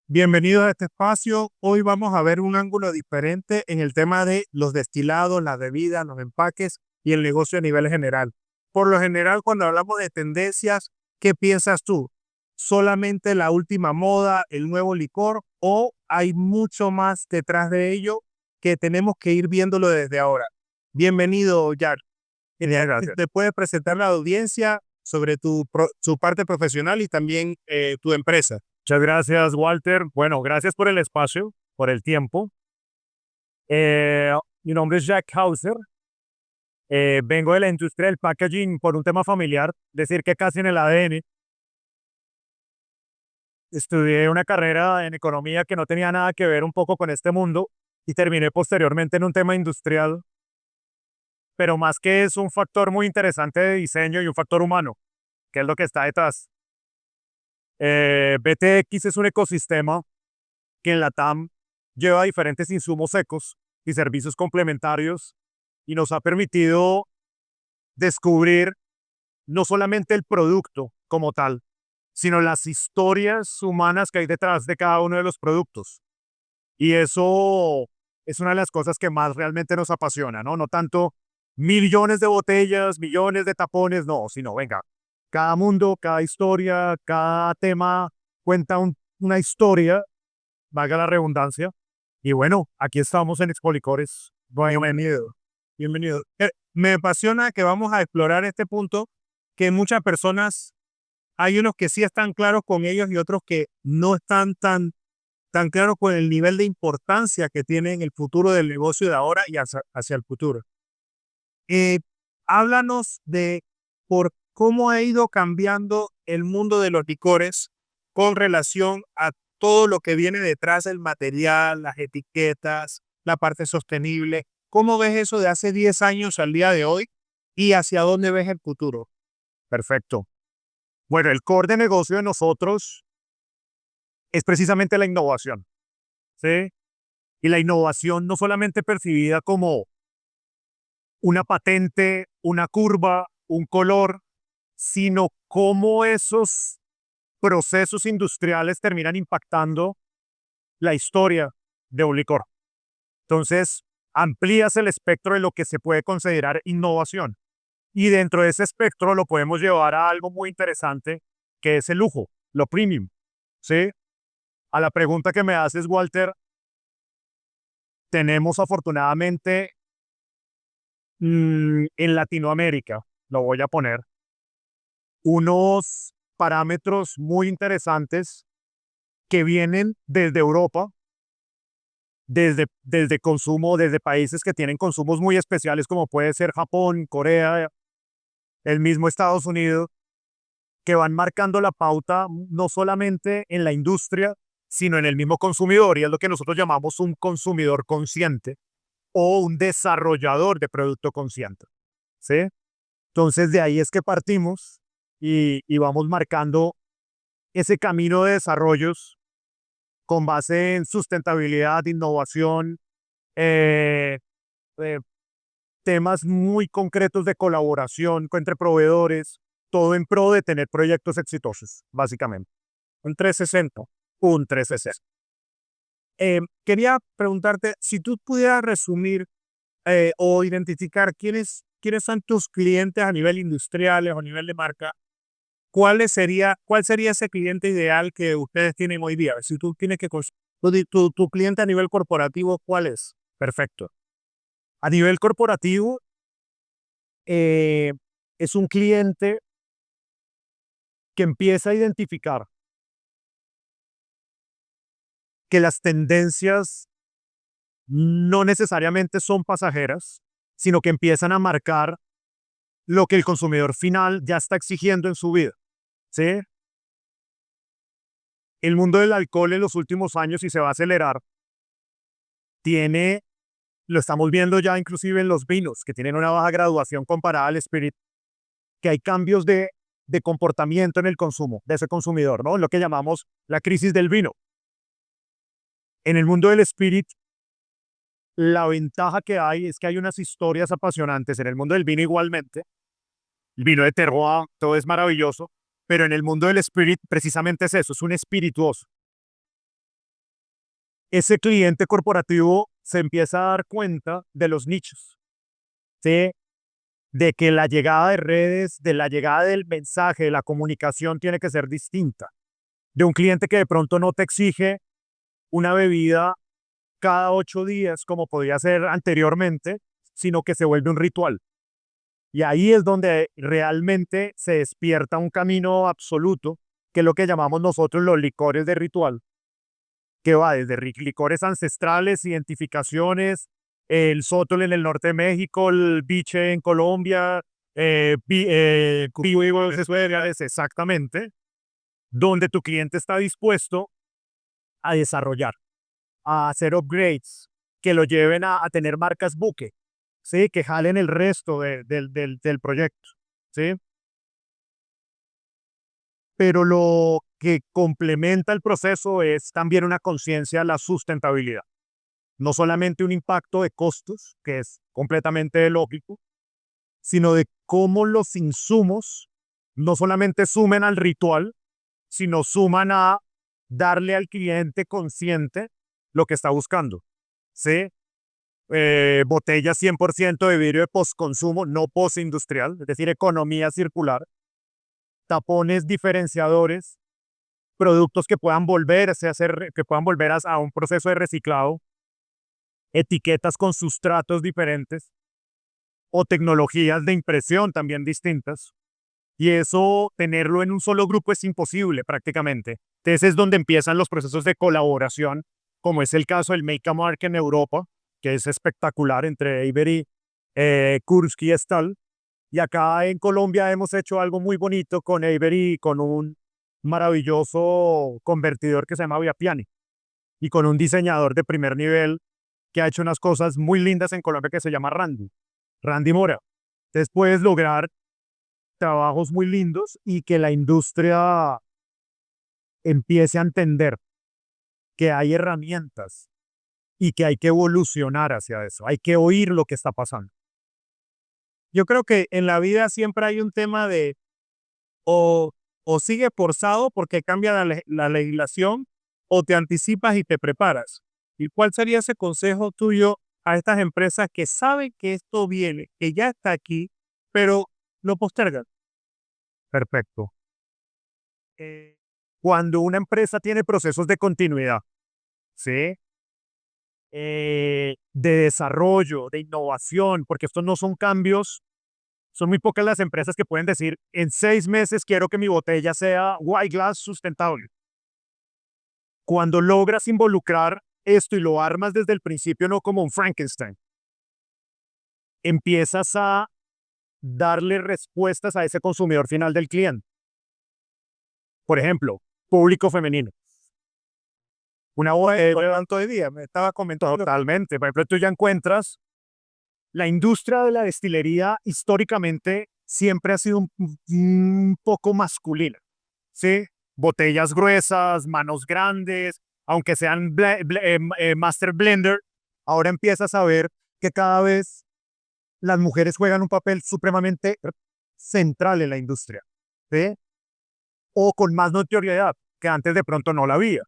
Bienvenidos a este espacio. Hoy vamos a ver un ángulo diferente en el tema de los destilados, las bebidas, los empaques y el negocio a nivel general. Por lo general, cuando hablamos de tendencias, ¿qué piensas tú? ¿Solamente la última moda, el nuevo licor o hay mucho más detrás de ello que tenemos que ir viéndolo desde ahora? Bienvenido, Jack. Bien, gracias. ¿Te puedes presentar a la audiencia sobre tu parte profesional y también tu empresa? Muchas gracias, Walter. Bueno, gracias por el espacio, por el tiempo. Eh, Mi nombre es Jack Hauser. Vengo de la industria del packaging por un tema familiar, decir que casi en el ADN. Estudié una carrera en economía que no tenía nada que ver un poco con este mundo y terminé posteriormente en un tema industrial, pero más que es un factor muy interesante de diseño y un factor humano, que es lo que está detrás. BTX es un ecosistema que en la TAM lleva diferentes insumos secos y servicios complementarios y nos ha permitido descubrir no solamente el producto como tal, sino las historias humanas que hay detrás de cada uno de los productos. Y eso es una de las cosas que más realmente nos apasiona, ¿no? No tanto millones de botellas, millones de tapones, no, sino, venga, cada mundo, cada historia, cada tema cuenta una historia, valga la redundancia. Y bueno, aquí estamos en Expolicores. Bueno, Bienvenido, bienvenido. Me apasiona que vamos a explorar este punto que muchas personas, hay unos que sí están claros con ellos y otros que no están tan claros con el nivel de importancia que tiene en el futuro del negocio de ahora y hacia el futuro. Eh, Háblanos de por cómo ha ido cambiando el mundo de los licores con relación a todo lo que viene detrás del material, las etiquetas, la parte sostenible. ¿Cómo ves eso de hace 10 años al día de hoy y hacia dónde ves el futuro? perfecto. Bueno, el core de negocio de nosotros es precisamente la innovación, ¿sí? Y la innovación no solamente percibida como una patente, una curva, un color, sino cómo esos procesos industriales terminan impactando la historia de un licor. Entonces, amplías el espectro de lo que se puede considerar innovación. Y dentro de ese espectro lo podemos llevar a algo muy interesante, que es el lujo, lo premium. ¿Sí? A la pregunta que me haces, Walter, tenemos afortunadamente en Latinoamérica, lo voy a poner, unos parámetros muy interesantes que vienen desde Europa, desde consumo, desde países que tienen consumos muy especiales como puede ser Japón, Corea, el mismo Estados Unidos, que van marcando la pauta no solamente en la industria, sino en el mismo consumidor, y es lo que nosotros llamamos un consumidor consciente o un desarrollador de producto consciente. ¿Sí? Entonces de ahí es que partimos y vamos marcando ese camino de desarrollos con base en sustentabilidad, innovación, eh, eh, temas muy concretos de colaboración entre proveedores, todo en pro de tener proyectos exitosos, básicamente. Un 360. Un 360. Quería preguntarte si tú pudieras resumir o identificar quiénes son tus clientes a nivel industrial o a nivel de marca. ¿Cuál sería ese cliente ideal que ustedes tienen hoy día? Si tú tienes que tu cliente a nivel corporativo, ¿cuál es? Perfecto. A nivel corporativo, eh, es un cliente que empieza a identificar que las tendencias no necesariamente son pasajeras, sino que empiezan a marcar lo que el consumidor final ya está exigiendo en su vida. ¿Sí? El mundo del alcohol en los últimos años, y se va a acelerar, tiene, lo estamos viendo ya inclusive en los vinos, que tienen una baja graduación comparada al spirit, que hay cambios de comportamiento en el consumo de ese consumidor, ¿no? Lo que llamamos la crisis del vino. En el mundo del spirit, la ventaja que hay es que hay unas historias apasionantes. En el mundo del vino igualmente, el vino de terroir, todo es maravilloso, pero en el mundo del spirit precisamente es eso, es un espirituoso. ese cliente corporativo se empieza a dar cuenta de los nichos, ¿sí? De que la llegada de redes, de la llegada del mensaje, de la comunicación tiene que ser distinta. De un cliente que de pronto no te exige una bebida cada 8 días como podía ser anteriormente, sino que se vuelve un ritual. Y ahí es donde realmente se despierta un camino absoluto, que es lo que llamamos nosotros los licores de ritual, que va desde licores ancestrales, identificaciones, el sotol en el norte de México, el biche en Colombia, exactamente, donde tu cliente está dispuesto a desarrollar, a hacer upgrades, que lo lleven a tener marcas buque, ¿sí? Que jalen el resto del proyecto, ¿sí? Pero lo que complementa el proceso es también una conciencia de la sustentabilidad. No solamente un impacto de costos, que es completamente lógico, sino de cómo los insumos no solamente sumen al ritual, sino suman a darle al cliente consciente lo que está buscando. ¿Sí? Botellas 100% de vidrio de postconsumo, no postindustrial, es decir, economía circular, tapones diferenciadores, productos que puedan volverse a hacer, que puedan volver a un proceso de reciclado, etiquetas con sustratos diferentes o tecnologías de impresión también distintas. Y eso, tenerlo en un solo grupo es imposible prácticamente. Entonces es donde empiezan los procesos de colaboración, como es el caso del Make a Mark en Europa, que es espectacular entre Avery, Kursky y Stahl. Y acá en Colombia hemos hecho algo muy bonito con Avery, con un maravilloso convertidor que se llama Viapiani y con un diseñador de primer nivel que ha hecho unas cosas muy lindas en Colombia que se llama Randy Mora. Entonces puedes lograr trabajos muy lindos y que la industria empiece a entender que hay herramientas y que hay que evolucionar hacia eso. Hay que oír lo que está pasando. Yo creo que en la vida siempre hay un tema de o, o sigues forzado porque cambia la legislación o te anticipas y te preparas. ¿Y cuál sería ese consejo tuyo a estas empresas que saben que esto viene, que ya está aquí, pero lo postergan? Perfecto. Cuando una empresa tiene procesos de continuidad, ¿sí? De desarrollo, de innovación, porque estos no son cambios, son muy pocas las empresas que pueden decir, en 6 meses quiero que mi botella sea white glass sustentable. Cuando logras involucrar esto y lo armas desde el principio, no como un Frankenstein, empiezas a darle respuestas a ese consumidor final del cliente. Por ejemplo, público femenino. Una Tanto de día, me estaba comentando. totalmente. Por ejemplo, tú ya encuentras la industria de la destilería históricamente siempre ha sido un poco masculina, ¿sí? Botellas gruesas, manos grandes, aunque sean master blender, ahora empiezas a ver que cada vez las mujeres juegan un papel supremamente central en la industria, ¿sí? O con más notoriedad, que antes de pronto no la había.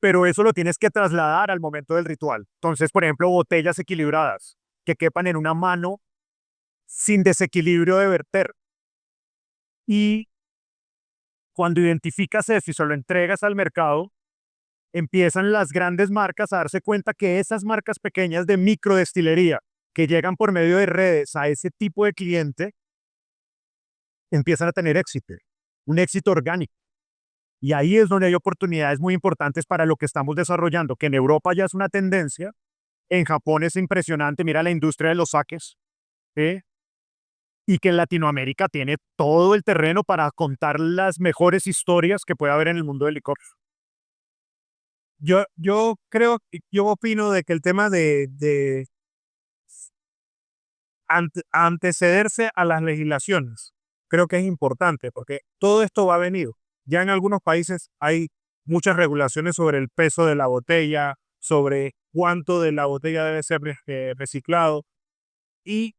Pero eso lo tienes que trasladar al momento del ritual. Entonces, por ejemplo, botellas equilibradas, que quepan en una mano sin desequilibrio de verter. Y cuando identificas eso y se lo entregas al mercado, empiezan las grandes marcas a darse cuenta que esas marcas pequeñas de microdestilería que llegan por medio de redes a ese tipo de cliente, empiezan a tener éxito, un éxito orgánico. Y ahí es donde hay oportunidades muy importantes para lo que estamos desarrollando, que en Europa ya es una tendencia, en Japón es impresionante, mira la industria de los saques, ¿sí? Y que en Latinoamérica tiene todo el terreno para contar las mejores historias que puede haber en el mundo del licor. Yo creo, yo opino de que el tema de antecederse a las legislaciones, creo que es importante porque todo esto va a venir. Ya en algunos países hay muchas regulaciones sobre el peso de la botella, sobre cuánto de la botella debe ser reciclado y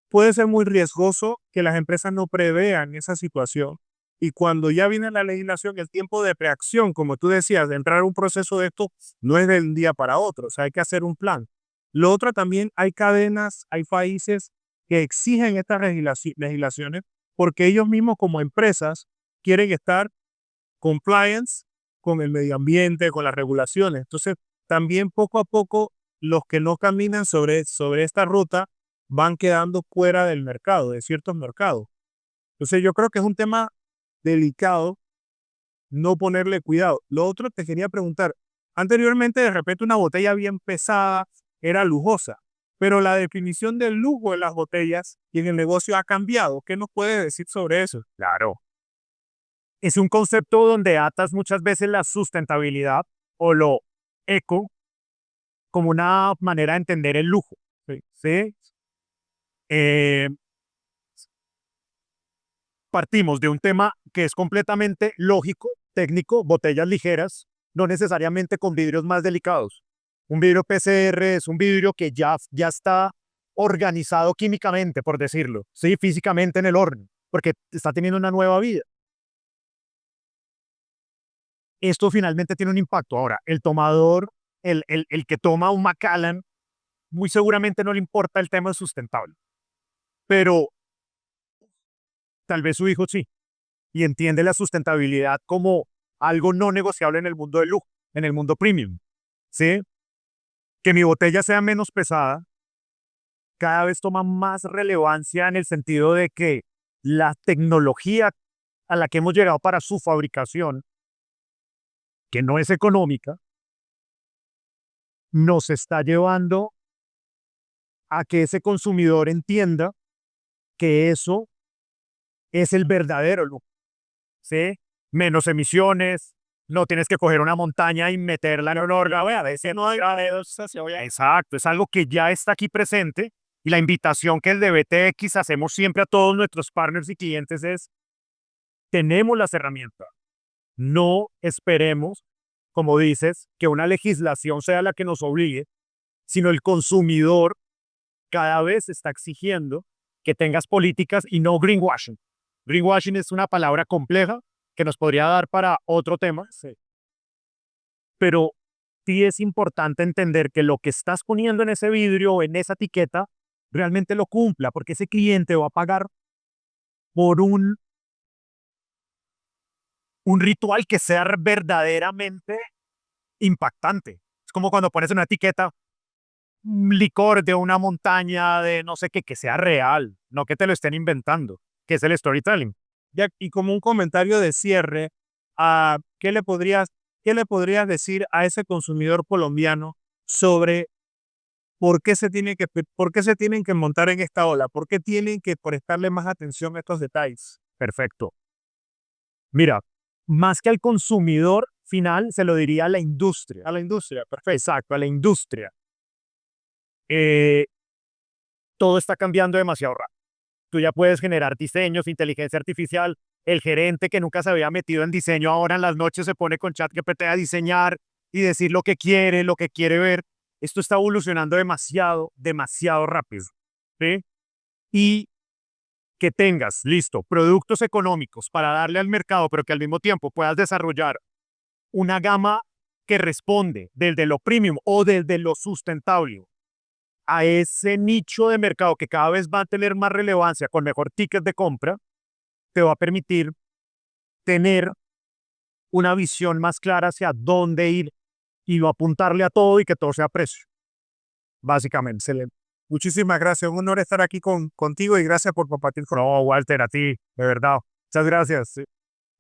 puede ser muy riesgoso que las empresas no prevean esa situación Y cuando ya viene la legislación, el tiempo de reacción, como tú decías, de entrar a un proceso de esto, no es de un día para otro, o sea, hay que hacer un plan. Lo otro también, hay cadenas, hay países que exigen estas legislaciones porque ellos mismos como empresas quieren estar compliance con el medio ambiente, con las regulaciones. Entonces, también poco a poco, los que no caminan sobre esta ruta van quedando fuera del mercado, de ciertos mercados. Entonces, yo creo que es un tema delicado no ponerle cuidado. Lo otro te quería preguntar, anteriormente de repente una botella bien pesada era lujosa, pero la definición del lujo en las botellas y en el negocio ha cambiado. ¿Qué nos puedes decir sobre eso? Claro. Es un concepto donde atas muchas veces la sustentabilidad o lo eco como una manera de entender el lujo. Sí. ¿Sí? Eh, Partimos de un tema que es completamente lógico, técnico, botellas ligeras, no necesariamente con vidrios más delicados. Un vidrio PCR es un vidrio que ya está organizado químicamente, por decirlo, ¿sí? Físicamente en el horno, porque está teniendo una nueva vida. Esto finalmente tiene un impacto. Ahora, el tomador, el que toma un Macallan, muy seguramente no le importa el tema sustentable, pero tal vez su hijo sí, y entiende la sustentabilidad como algo no negociable en el mundo del lujo, en el mundo premium. ¿Sí? Que mi botella sea menos pesada cada vez toma más relevancia en el sentido de que la tecnología a la que hemos llegado para su fabricación, que no es económica, nos está llevando a que ese consumidor entienda que eso es el verdadero lujo. ¿Sí? Menos emisiones, no tienes que coger una montaña y meterla en un órgano. A veces no hay grados. Exacto, es algo que ya está aquí presente. Y la invitación que el de BTX hacemos siempre a todos nuestros partners y clientes es, tenemos las herramientas. No esperemos, como dices, que una legislación sea la que nos obligue, sino el consumidor cada vez está exigiendo que tengas políticas y no greenwashing. Greenwashing es una palabra compleja que nos podría dar para otro tema, sí. Pero sí es importante entender que lo que estás poniendo en ese vidrio o en esa etiqueta realmente lo cumpla, porque ese cliente va a pagar por un ritual que sea verdaderamente impactante. Es como cuando pones una etiqueta un licor de una montaña de no sé qué, que sea real, no que te lo estén inventando, que es el storytelling. Ya, y como un comentario de cierre, qué le podrías decir a ese consumidor colombiano sobre por qué se tienen que montar en esta ola? ¿Por qué tienen que prestarle más atención a estos detalles? Perfecto. Mira, más que al consumidor final, se lo diría a la industria. A la industria, perfecto. Exacto, a la industria. Todo está cambiando demasiado rápido. Tú ya puedes generar diseños, inteligencia artificial. El gerente que nunca se había metido en diseño ahora en las noches se pone con ChatGPT a diseñar y decir lo que quiere ver. Esto está evolucionando demasiado, demasiado rápido. ¿Sí? Y que tengas, listo, productos económicos para darle al mercado, pero que al mismo tiempo puedas desarrollar una gama que responde desde lo premium o desde lo sustentable a ese nicho de mercado que cada vez va a tener más relevancia con mejor ticket de compra, te va a permitir tener una visión más clara hacia dónde ir y no apuntarle a todo y que todo sea precio. Básicamente. Excelente. Muchísimas gracias. Un honor estar aquí contigo y gracias por compartir con No, Walter, a ti, de verdad. Muchas gracias.